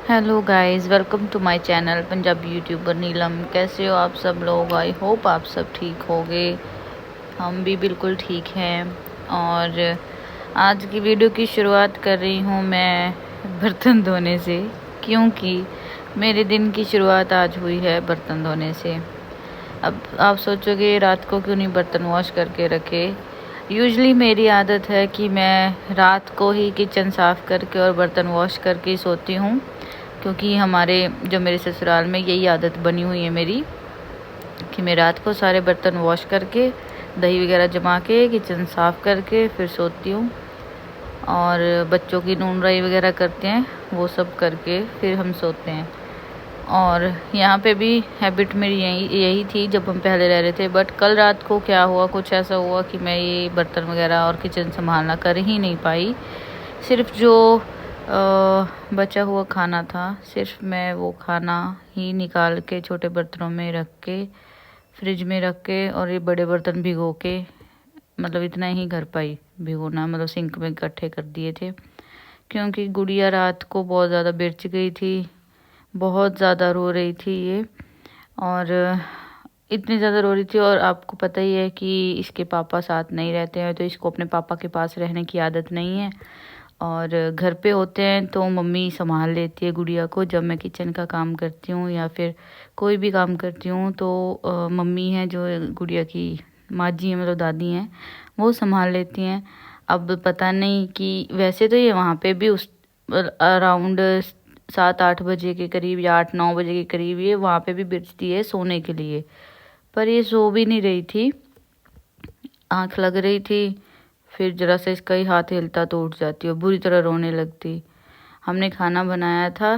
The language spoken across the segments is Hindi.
Hello guys, welcome to my channel Punjabi YouTuber Neelam. कैसे हो आप सब लोग? आई होप आप सब ठीक होगे। हम भी बिल्कुल ठीक हैं। और आज की वीडियो की शुरुआत कर रही हूँ मैं बर्तन धोने से, क्योंकि मेरे दिन की शुरुआत आज हुई है बर्तन धोने से। अब आप सोचोगे रात को क्यों नहीं बर्तन वॉश करके रखे। यूजली मेरी आदत है कि मैं रात को ही किचन साफ़ करके और बर्तन वॉश करके ही सोती हूँ, क्योंकि मेरे ससुराल में यही आदत बनी हुई है मेरी कि मैं रात को सारे बर्तन वॉश करके दही वगैरह जमा के किचन साफ़ करके फिर सोती हूँ। और बच्चों की नून राई वगैरह करते हैं, वो सब करके फिर हम सोते हैं। और यहाँ पे भी हैबिट मेरी यही थी जब हम पहले रह रहे थे। बट कल रात को क्या हुआ, कुछ ऐसा हुआ कि मैं ये बर्तन वगैरह और किचन संभालना कर ही नहीं पाई। सिर्फ जो बचा हुआ खाना था, सिर्फ मैं वो खाना ही निकाल के छोटे बर्तनों में रख के फ्रिज में रख के और ये बड़े बर्तन भिगो के, मतलब इतना ही कर पाई भिगोना, मतलब सिंक में इकट्ठे कर दिए थे। क्योंकि गुड़िया रात को बहुत ज़्यादा बिरच गई थी, बहुत ज़्यादा रो रही थी ये। और इतनी ज़्यादा रो रही थी, और आपको पता ही है कि इसके पापा साथ नहीं रहते हैं, तो इसको अपने पापा के पास रहने की आदत नहीं है। और घर पे होते हैं तो मम्मी संभाल लेती है गुड़िया को। जब मैं किचन का काम करती हूँ या फिर कोई भी काम करती हूँ तो मम्मी है जो गुड़िया की माँ जी हैं, मतलब दादी हैं, वो संभाल लेती हैं। अब पता नहीं कि वैसे तो ये वहाँ पे भी उस अराउंड 7-8 बजे के करीब या 8-9 बजे के करीब ये वहाँ पे भी बिरजती है सोने के लिए। पर ये सो भी नहीं रही थी, आँख लग रही थी। फिर जरा सा इसका ही हाथ हिलता तो उठ जाती और बुरी तरह रोने लगती। हमने खाना बनाया था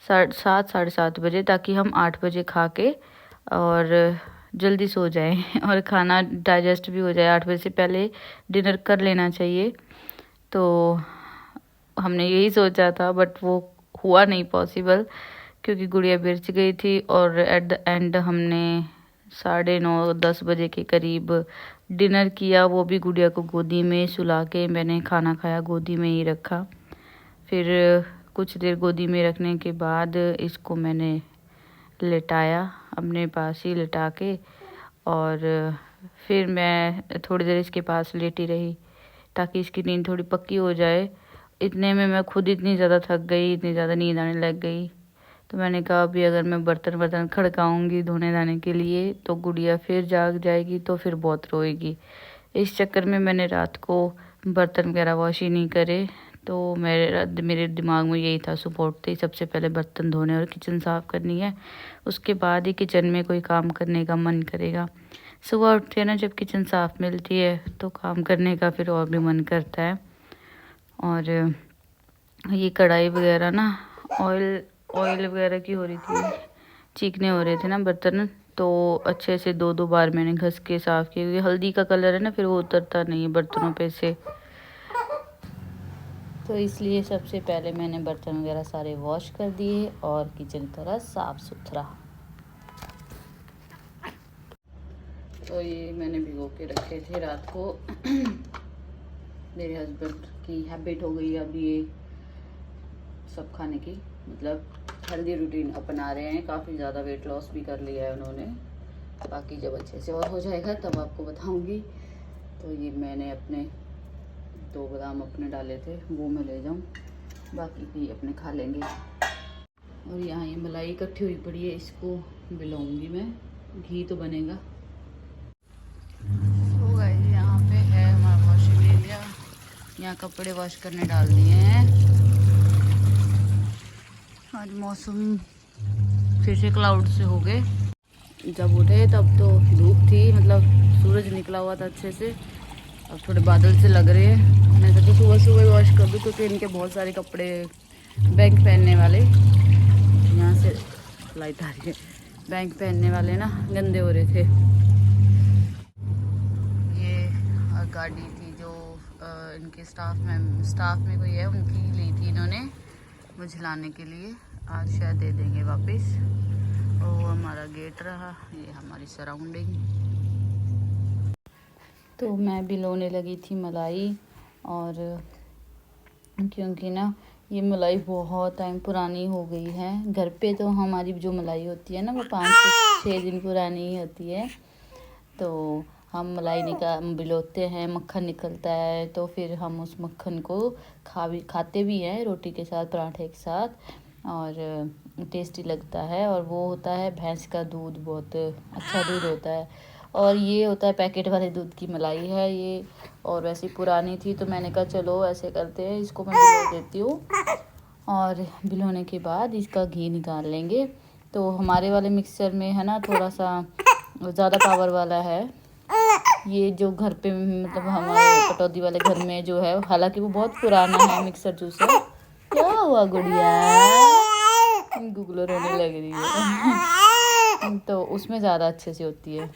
7-7:30 बजे, ताकि हम 8 बजे खा के और जल्दी सो जाएं और खाना डाइजेस्ट भी हो जाए। 8 बजे से पहले डिनर कर लेना चाहिए। तो हमने यही सोचा था, बट वो हुआ नहीं पॉसिबल, क्योंकि गुड़िया बिरच गई थी। और एट द एंड हमने 9:30-10 बजे के करीब डिनर किया, वो भी गुड़िया को गोदी में सुला के। मैंने खाना खाया गोदी में ही रखा। फिर कुछ देर गोदी में रखने के बाद इसको मैंने लेटाया, अपने पास ही लिटा के। और फिर मैं थोड़ी देर इसके पास लेटी रही ताकि इसकी नींद थोड़ी पक्की हो जाए। इतने में मैं खुद इतनी ज़्यादा थक गई, इतनी ज़्यादा नींद आने लग गई। तो मैंने कहा अभी अगर मैं बर्तन खड़काऊंगी धोने धाने के लिए तो गुड़िया फिर जाग जाएगी, तो फिर बहुत रोएगी। इस चक्कर में मैंने रात को बर्तन वगैरह वॉश ही नहीं करे। तो मेरे दिमाग में यही था, सुबह उठते ही सबसे पहले बर्तन धोने और किचन साफ़ करनी है, उसके बाद ही किचन में कोई काम करने का मन करेगा। सुबह उठते ना जब किचन साफ़ मिलती है तो काम करने का फिर और भी मन करता है। और ये कढ़ाई वगैरह ना ऑयल वगैरह की हो रही थी, चीकने हो रहे थे ना बर्तन, तो अच्छे से 2-2 बार मैंने घस के साफ़ किए, क्योंकि हल्दी का कलर है ना, फिर वो उतरता नहीं है बर्तनों पे से। तो इसलिए सबसे पहले मैंने बर्तन वगैरह सारे वॉश कर दिए और किचन करा साफ़ सुथरा। तो ये मैंने भिगो के रखे थे रात को। मेरे हस्बैंड की हैबिट हो गई अब ये सब खाने की, मतलब हेल्दी रूटीन अपना रहे हैं। काफ़ी ज़्यादा वेट लॉस भी कर लिया है उन्होंने। बाकी जब अच्छे से और हो जाएगा तब आपको बताऊंगी। तो ये मैंने अपने 2 बादाम अपने डाले थे, वो मैं ले जाऊं, बाकी भी अपने खा लेंगे। और यहाँ ये मलाई इकट्ठी हुई पड़ी है, इसको मिलाऊंगी मैं, घी तो बनेगा। तो गाइस यहाँ पे है हमारा वॉशिंग एरिया, यहाँ कपड़े वॉश करने डाल दिए हैं। आज मौसम फिर से क्लाउड से हो गए। जब उठे तब तो धूप थी, मतलब सूरज निकला हुआ था अच्छे से। अब थोड़े बादल से लग रहे हैं। मैं तो सुबह सुबह वॉश कर दूँ, क्योंकि इनके बहुत सारे कपड़े बैंक पहनने वाले, यहाँ से लाइट आ रही है, बैंक पहनने वाले ना गंदे हो रहे थे। ये गाड़ी थी जो इनके स्टाफ में कोई है, उनकी ली थी इन्होंने मुझे लाने के लिए। आज शायद दे देंगे वापस। और हमारा गेट रहा, ये हमारी सराउंडिंग। तो मैं भी लोने लगी थी मलाई, और क्योंकि ना ये मलाई बहुत टाइम पुरानी हो गई है। घर पे तो हमारी जो मलाई होती है ना वो 5 से 6 दिन पुरानी ही होती है। तो हम मलाई बिलोते हैं, मक्खन निकलता है, तो फिर हम उस मक्खन को खाते भी हैं रोटी के साथ, पराठे के साथ, और टेस्टी लगता है। और वो होता है भैंस का दूध, बहुत अच्छा दूध होता है। और ये होता है पैकेट वाले दूध की मलाई है ये, और वैसे पुरानी थी तो मैंने कहा चलो ऐसे करते हैं, इसको मैं भिगो देती हूँ, और भिगोने के बाद इसका घी निकाल लेंगे। तो हमारे वाले मिक्सर में है ना थोड़ा सा ज़्यादा पावर वाला है ये, जो घर पे मतलब हमारे पटौदी वाले घर में जो है, हालांकि वो बहुत पुराना है मिक्सर जूसर। क्या हुआ गुड़िया, गूगल रोने लग रही है तो उसमें ज़्यादा अच्छे से होती है।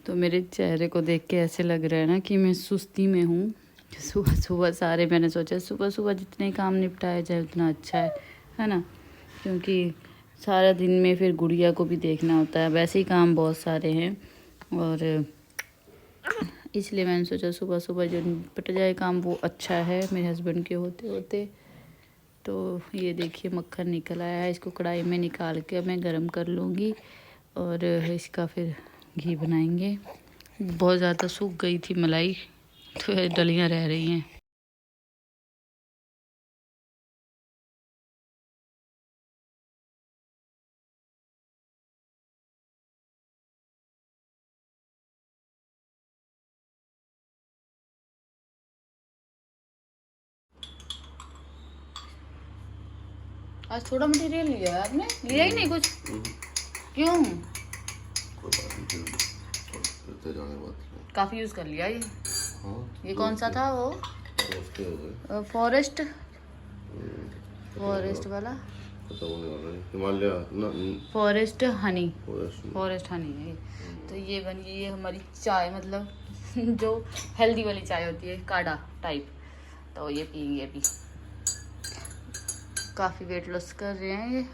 तो मेरे चेहरे को देख के ऐसे लग रहा है ना कि मैं सुस्ती में हूँ। सुबह सुबह सारे, मैंने सोचा सुबह सुबह जितने काम निपटाया जाए उतना अच्छा है ना, क्योंकि सारा दिन में फिर गुड़िया को भी देखना होता है, वैसे ही काम बहुत सारे हैं, और इसलिए मैंने सोचा सुबह सुबह जो निपट जाए काम वो अच्छा है मेरे हस्बैंड के होते होते। तो ये देखिए मक्खन निकल आया है, इसको कढ़ाई में निकाल के मैं गरम कर लूँगी और इसका फिर घी बनाएंगे। बहुत ज़्यादा सूख गई थी मलाई, तो डलियाँ रह रही हैं। आज थोड़ा मटेरियल लिया है आपने, लिया ही नहीं कुछ, क्यों? काफ़ी यूज़ कर लिया ये। ये कौन सा था वो, फॉरेस्ट वाला, हिमालय फॉरेस्ट हनी, फॉरेस्ट हनी है। तो ये बन गई है हमारी चाय, मतलब जो हेल्दी वाली चाय होती है, काढ़ा टाइप। तो ये पियेंगे अभी। काफ़ी वेट लॉस कर रहे हैं ये,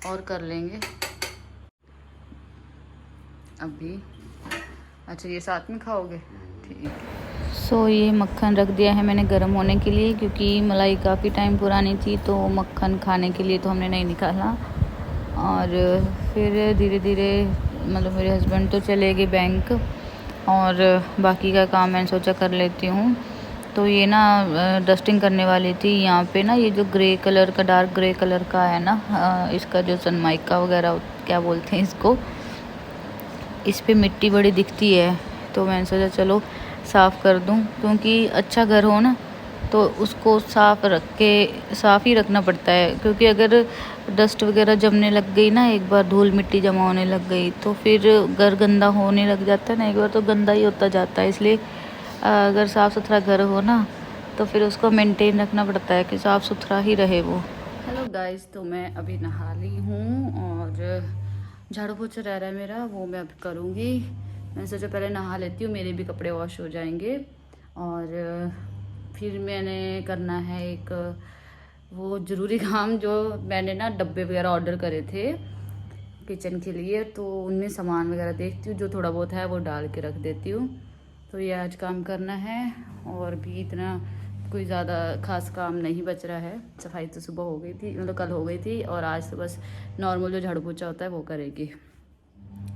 और कर लेंगे अभी। अच्छा ये साथ में खाओगे, ठीक है। सो ये मक्खन रख दिया है मैंने गर्म होने के लिए, क्योंकि मलाई काफ़ी टाइम पुरानी थी तो मक्खन खाने के लिए तो हमने नहीं निकाला। और फिर धीरे धीरे मतलब मेरे हस्बैंड तो चले गए बैंक, और बाकी का काम मैंने सोचा कर लेती हूँ। तो ये ना डस्टिंग करने वाली थी यहाँ पे ना, ये जो ग्रे कलर का, डार्क ग्रे कलर का है ना, इसका जो सनमाइका वगैरह क्या बोलते हैं इसको, इस पे मिट्टी बड़ी दिखती है। तो मैंने सोचा चलो साफ़ कर दूँ, क्योंकि अच्छा घर हो ना तो उसको साफ़ ही रखना पड़ता है, क्योंकि अगर डस्ट वगैरह जमने लग गई ना, एक बार धूल मिट्टी जमा होने लग गई तो फिर घर गंदा होने लग जाता है ना, एक बार तो गंदा ही होता जाता है। इसलिए अगर साफ़ सुथरा घर हो ना तो फिर उसको मेंटेन रखना पड़ता है कि साफ़ सुथरा ही रहे वो। हेलो गाइस, तो मैं अभी नहा ली हूँ और झाड़ू पोछा रह रहा है मेरा, वो मैं अभी करूँगी। मैंने सोचा पहले नहा लेती हूँ, मेरे भी कपड़े वॉश हो जाएंगे। और फिर मैंने करना है एक वो ज़रूरी काम, जो मैंने ना डब्बे वगैरह ऑर्डर करे थे किचन के लिए, तो उनमें सामान वगैरह देखती हूँ, जो थोड़ा बहुत है वो डाल के रख देती हूँ। तो ये आज काम करना है, और भी इतना कोई ज़्यादा खास काम नहीं बच रहा है। सफाई तो सुबह हो गई थी, मतलब कल हो गई थी, और आज तो बस नॉर्मल जो झाड़ू पोछा होता है वो करेगी।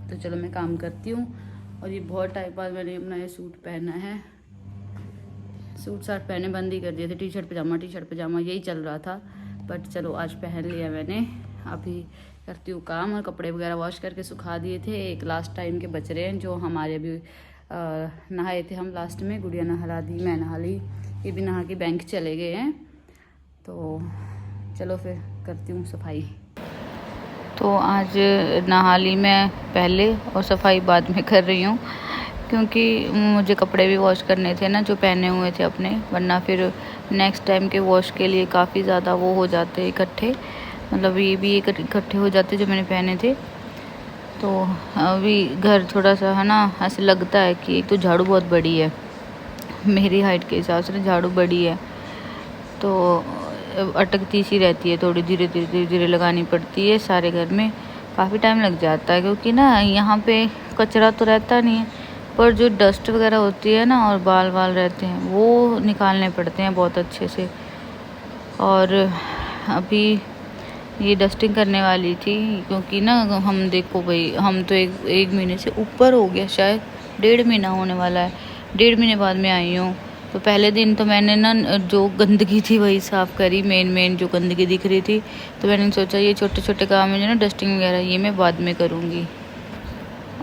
तो चलो मैं काम करती हूँ। और ये बहुत टाइम बाद मैंने अपना ये सूट पहना है, सूट साट पहने बंद ही कर दिए थे, टी शर्ट पजामा यही चल रहा था, बट चलो आज पहन लिया मैंने। अभी करती हूँ काम, और कपड़े वगैरह वॉश करके सुखा दिए थे, एक लास्ट टाइम के बच रहे हैं जो हमारे अभी नहाए थे हम लास्ट में, गुड़िया नहा दी, मैं नहा ली, ये भी नहा के बैंक चले गए हैं। तो चलो फिर करती हूँ सफाई। तो आज नहा ली मैं पहले और सफाई बाद में कर रही हूँ, क्योंकि मुझे कपड़े भी वॉश करने थे ना जो पहने हुए थे अपने, वरना फिर नेक्स्ट टाइम के वॉश के लिए काफ़ी ज़्यादा वो हो जाते इकट्ठे, मतलब ये भी इकट्ठे हो जाते जो मैंने पहने थे। तो अभी घर थोड़ा सा है ना, ऐसे लगता है कि एक तो झाड़ू बहुत बड़ी है, मेरी हाइट के हिसाब से झाड़ू बड़ी है, तो अटकती सी रहती है, थोड़ी धीरे लगानी पड़ती है। सारे घर में काफ़ी टाइम लग जाता है, क्योंकि ना यहाँ पे कचरा तो रहता नहीं है, पर जो डस्ट वगैरह होती है ना और बाल रहते हैं वो निकालने पड़ते हैं बहुत अच्छे से। और अभी ये डस्टिंग करने वाली थी, क्योंकि ना हम देखो भाई, हम तो एक महीने से ऊपर हो गया, शायद 1.5 महीना होने वाला है, 1.5 महीने बाद में आई हूँ। तो पहले दिन तो मैंने ना जो गंदगी थी वही साफ़ करी, मेन जो गंदगी दिख रही थी। तो मैंने सोचा ये छोटे छोटे काम है जो ना डस्टिंग वगैरह, ये मैं बाद में करूँगी।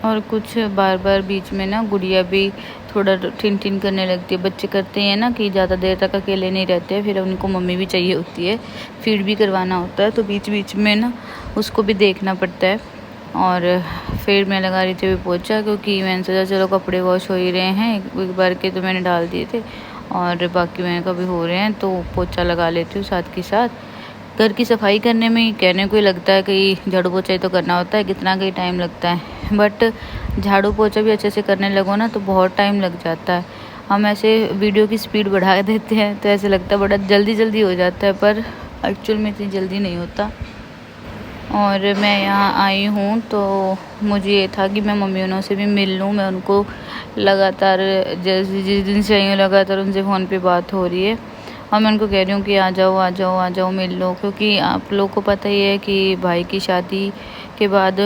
और कुछ बार बार बीच में ना गुड़िया भी थोड़ा ठिन करने लगती है। बच्चे करते हैं ना कि ज़्यादा देर तक अकेले नहीं रहते हैं, फिर उनको मम्मी भी चाहिए होती है, फीड भी करवाना होता है, तो बीच बीच में ना उसको भी देखना पड़ता है। और फिर मैं लगा रही थी अभी पोछा, क्योंकि मैंने सोचा चलो कपड़े वॉश हो ही रहे हैं, एक बार के तो मैंने डाल दिए थे और बाकी मैंने कभी हो रहे हैं तो पोछा लगा लेती हूँ साथ के साथ। घर की सफाई करने में कहने को ही लगता है कि झाड़ू पोछा ही तो करना होता है, कितना का ही टाइम लगता है, बट झाड़ू पोछा भी अच्छे से करने लगो ना तो बहुत टाइम लग जाता है। हम ऐसे वीडियो की स्पीड बढ़ा देते हैं तो ऐसे लगता है बड़ा जल्दी हो जाता है, पर एक्चुअल में इतनी जल्दी नहीं होता। और मैं यहाँ आई हूँ तो मुझे ये था कि मैं मम्मी उनों से भी मिल लूँ। मैं उनको लगातार, जैसे जिस दिन से आई हूँ लगातार उनसे फ़ोन पे बात हो रही है, और मैं उनको कह रही हूँ कि आ जाओ मिल लो, क्योंकि आप लोग को पता ही है कि भाई की शादी के बाद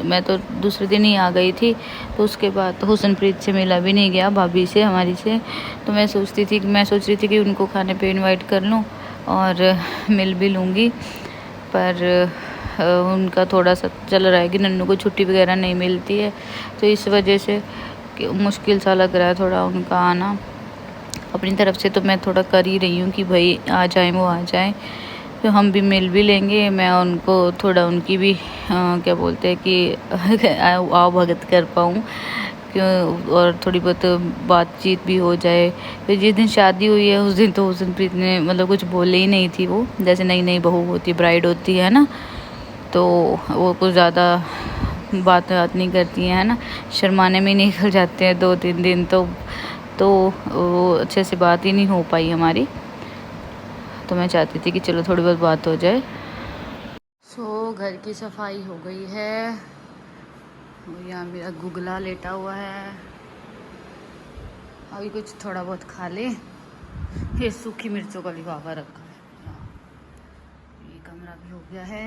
मैं तो दूसरे दिन ही आ गई थी, तो उसके बाद तो हुसनप्रीत से मिला भी नहीं गया, भाभी से हमारी से। तो मैं सोच रही थी कि उनको खाने पे इनवाइट कर लूँ और मिल भी लूँगी, पर उनका थोड़ा सा चल रहा है कि नन्नू को छुट्टी वगैरह नहीं मिलती है, तो इस वजह से मुश्किल सा लग रहा है थोड़ा उनका आना। अपनी तरफ से तो मैं थोड़ा कर ही रही हूँ कि भाई आ जाएं, वो आ जाएं, तो हम भी मिल भी लेंगे। मैं उनको थोड़ा उनकी भी क्या बोलते हैं कि आओ भगत कर पाऊँ, क्यों, और थोड़ी बहुत बातचीत भी हो जाए। तो जिस दिन शादी हुई है उस दिन तो हुसनप्रीत ने मतलब कुछ बोले ही नहीं थी, वो जैसे नई बहू होती है, ब्राइड होती है ना, तो वो कुछ ज़्यादा बात नहीं करती हैं, है ना, शर्माने में ही निकल जाते हैं 2-3 दिन, तो वो अच्छे से बात ही नहीं हो पाई हमारी। तो मैं चाहती थी कि चलो थोड़ी बहुत बात हो जाए। घर की सफाई हो गई है, और यहाँ मेरा गुगला लेटा हुआ है, अभी कुछ थोड़ा बहुत खा ले। ये सूखी मिर्चों का लिफाफा रखा है, ये कमरा भी हो गया है।